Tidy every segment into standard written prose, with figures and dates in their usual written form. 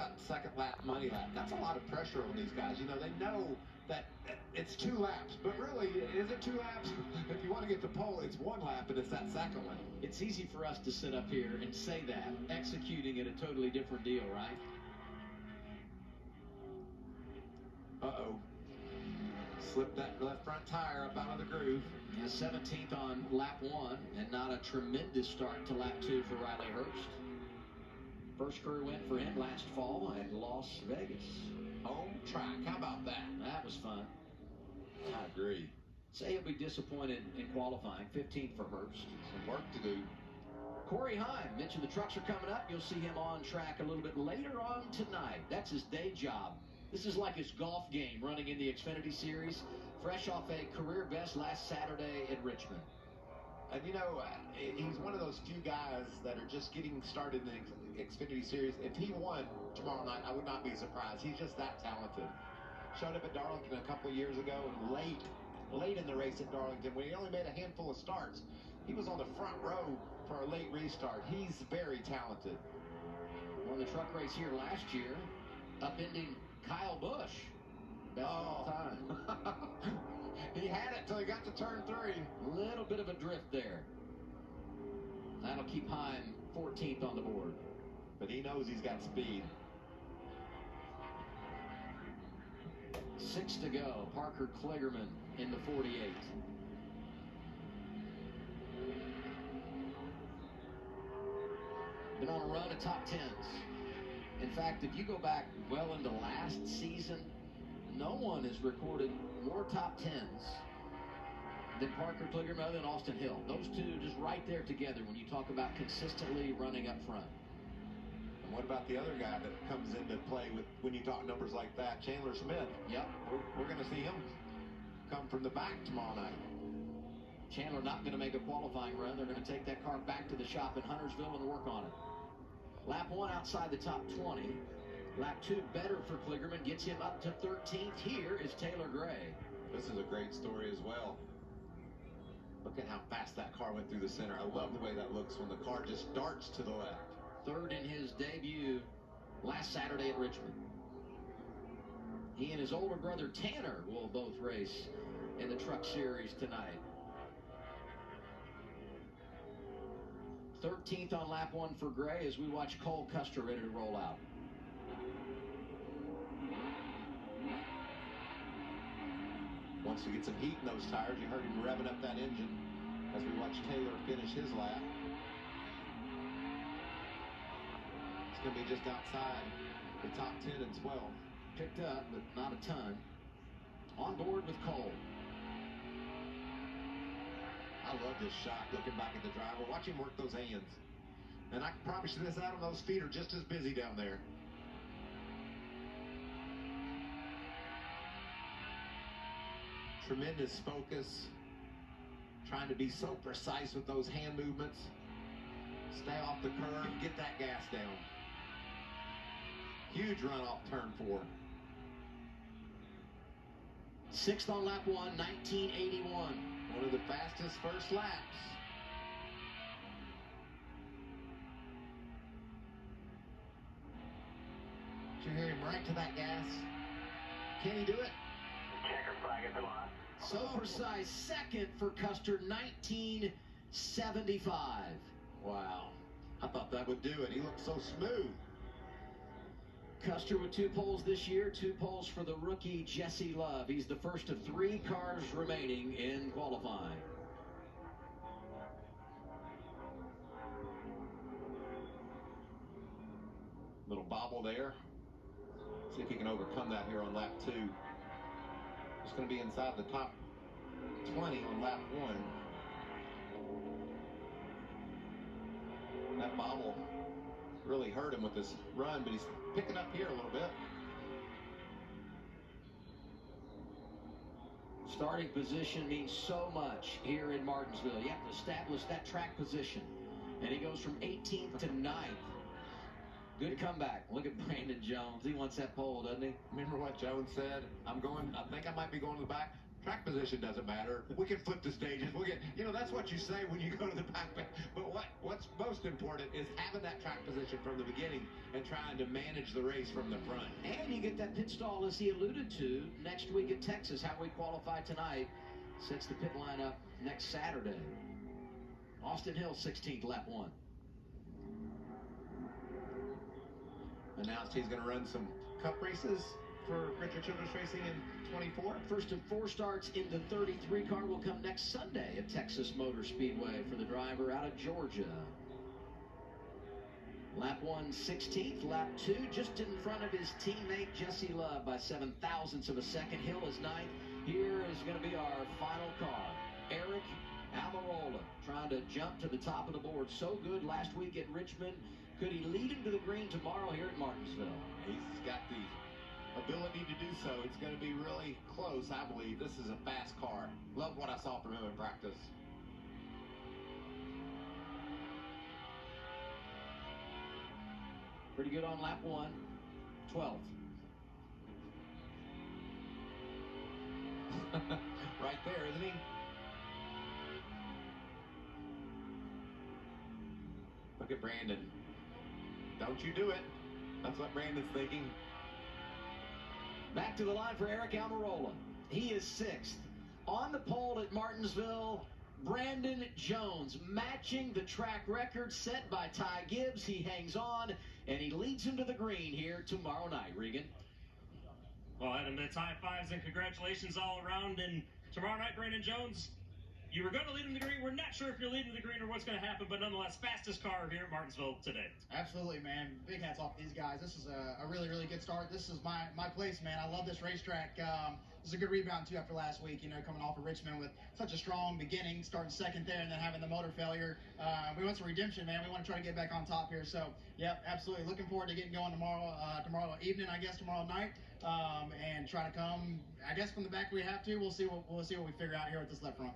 about second lap, money lap. That's a lot of pressure on these guys. You know, they know that it's 2 laps, but really, is it 2 laps? If you want to get the pole, it's 1 lap, and it's that second one. It's easy for us to sit up here and say that. Executing it, a totally different deal, right? Uh-oh. Slipped that left front tire up out of the groove. Yeah, 17th on lap 1, and not a tremendous start to lap 2 for Riley Hurst. First career win for him last fall at Las Vegas. Home track, how about that? That was fun. I agree. Say he'll be disappointed in qualifying. 15th for Hurst. Some work to do. Corey Heim mentioned the trucks are coming up. You'll see him on track a little bit later on tonight. That's his day job. This is like his golf game running in the Xfinity Series. Fresh off a career best last Saturday at Richmond. And you know, he's one of those few guys that are just getting started in the Xfinity Series. If he won tomorrow night, I would not be surprised. He's just that talented. Showed up at Darlington a couple of years ago, and late in the race at Darlington, when he only made a handful of starts, he was on the front row for a late restart. He's very talented. Won the truck race here last year, upending Kyle Busch. Best of all time. He had it till he got to turn 3. A little bit of a drift there. That'll keep Heim 14th on the board. But he knows he's got speed. 6 to go. Parker Kligerman in the 48. Been on a run of top 10s. In fact, if you go back well into last season, no one has recorded more top 10s than Parker Kligerman other than Austin Hill. Those two just right there together when you talk about consistently running up front. And what about the other guy that comes into play with when you talk numbers like that, Chandler Smith? Yep. We're going to see him come from the back tomorrow night. Chandler not going to make a qualifying run. They're going to take that car back to the shop in Huntersville and work on it. Lap 1 outside the top 20. Lap 2 better for Kligerman, gets him up to 13th. Here is Taylor Gray. This is a great story as well. Look at how fast that car went through the center. I love the way that looks when the car just darts to the left. 3rd in his debut last Saturday at Richmond. He and his older brother Tanner will both race in the Truck Series tonight. 13th on lap 1 for Gray as we watch Cole Custer ready to roll out. Wants to get some heat in those tires. You heard him revving up that engine as we watch Taylor finish his lap. It's going to be just outside the top 10 and 12. Picked up, but not a ton. On board with Cole. I love this shot, looking back at the driver. Watch him work those hands. And I can promise you this, Adam, those feet are just as busy down there. Tremendous focus. Trying to be so precise with those hand movements. Stay off the curb, get that gas down. Huge run off turn 4. 6th on lap 1, 1981. One of the fastest first laps. Did you hear him right to that gas? Can he do it? Checker flag at the line. So precise. 2nd for Custer, 1975. Wow. I thought that would do it. He looked so smooth. Custer with 2 poles this year, 2 poles for the rookie Jesse Love. He's the first of 3 cars remaining in qualifying. Little bobble there. See if he can overcome that here on lap 2. It's going to be inside the top 20 on lap 1. That bobble really hurt him with this run, but he's picking up here a little bit. Starting position means so much here in Martinsville. You have to establish that track position. And he goes from 18th to 9th. Good comeback. Look at Brandon Jones. He wants that pole, doesn't he? Remember what Jones said? I think I might be going to the back. Track position doesn't matter. We can flip the stages. We'll get, that's what you say when you go to the back. But what's most important is having that track position from the beginning and trying to manage the race from the front. And you get that pit stall, as he alluded to, next week at Texas. How we qualify tonight sets the pit line up next Saturday. Austin Hill, 16th, lap 1. Announced he's going to run some cup races for Richard Childress Racing in 24. First of 4 starts in the 33 car will come next Sunday at Texas Motor Speedway for the driver out of Georgia. Lap 1, 16th. Lap 2, just in front of his teammate Jesse Love by 0.07 of a second. Hill is 9th. Here is going to be our final car. Eric Almirola trying to jump to the top of the board. So good last week at Richmond. Could he lead him to the green tomorrow here at Martinsville? He's got the ability to do so. It's going to be really close, I believe. This is a fast car. Love what I saw from him in practice. Pretty good on lap 1, 12th. Right there, isn't he? Look at Brandon. Don't you do it. That's what Brandon's thinking. Back to the line for Eric Almirola. He is 6th. On the pole at Martinsville, Brandon Jones, matching the track record set by Ty Gibbs. He hangs on, and he leads him to the green here tomorrow night. Regan? Well, Adam, it's high fives and congratulations all around. And tomorrow night, Brandon Jones, you were going to lead him to the green. We're not sure if you're leading to the green or what's going to happen, but nonetheless, fastest car here at Martinsville today. Absolutely, man. Big hats off to these guys. This is a really, really good start. This is my place, man. I love this racetrack. This is a good rebound, too, after last week, coming off of Richmond with such a strong beginning, starting second there, and then having the motor failure. We want some redemption, man. We want to try to get back on top here. So, yep, absolutely. Looking forward to getting going tomorrow evening, I guess, tomorrow night, and try to come, I guess, from the back we have to. We'll see what we figure out here with this left front.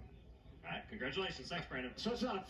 All right, congratulations. Thanks, Brandon. So it's not a